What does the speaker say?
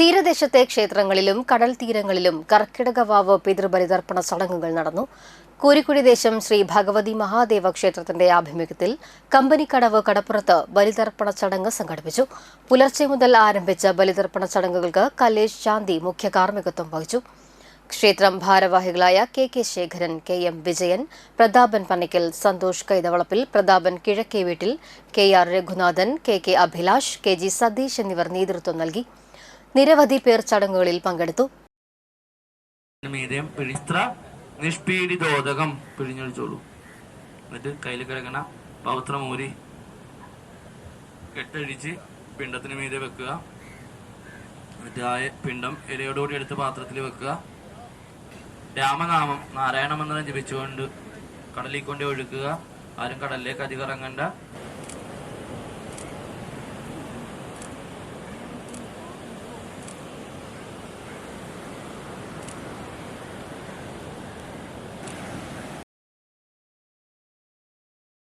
തീരദേശത്തെ ക്ഷേത്രങ്ങളിലും കടൽ തീരങ്ങളിലും കർക്കിടകവാവ് പിതൃബലിതർപ്പണ ചടങ്ങുകൾ നടന്നു. കോരിക്കുടി ദേശം ശ്രീ ഭഗവതി മഹാദേവ ക്ഷേത്രത്തിന്റെ ആഭിമുഖ്യത്തിൽ കമ്പനിക്കടവ് കടപ്പുറത്ത് ബലിതർപ്പണ ചടങ്ങ് സംഘടിപ്പിച്ചു. പുലർച്ചെ മുതൽ ആരംഭിച്ച ബലിതർപ്പണ ചടങ്ങുകൾക്ക് കലേഷ് ശാന്തി മുഖ്യ കാർമ്മികത്വം വഹിച്ചു. ക്ഷേത്രം ഭാരവാഹികളായ കെ ശേഖരൻ, KM വിജയൻ, പ്രതാപൻ പന്നിക്കൽ, സന്തോഷ് കൈതവളപ്പിൽ, പ്രതാപൻ കിഴക്കേ വീട്ടിൽ, KR Raghunathan, KK Abhilash, KG Satheesh എന്നിവർ നേതൃത്വം നൽകി. നിരവധി പേർ ചടങ്ങുകളിൽ പങ്കെടുത്തു. നിഷ്പീഡിതോദകം പിഴിഞ്ഞൊഴിച്ചോളൂ. എന്നിട്ട് കയ്യിൽ കിടക്കണ പവിത്രമൂരി കെട്ടഴിച്ച് പിണ്ടത്തിന് മീതെ വെക്കുക. എന്നിട്ട് ആ പിണ്ടം ഇലയോടുകൂടി എടുത്ത് പാത്രത്തിൽ വെക്കുക. രാമനാമം നാരായണ മന്ത്രം ജപിച്ചുകൊണ്ട് കടലിൽ കൊണ്ട് ഒഴുക്കുക. ആരും കടലിലേക്ക് അധികം ഇറങ്ങണ്ട.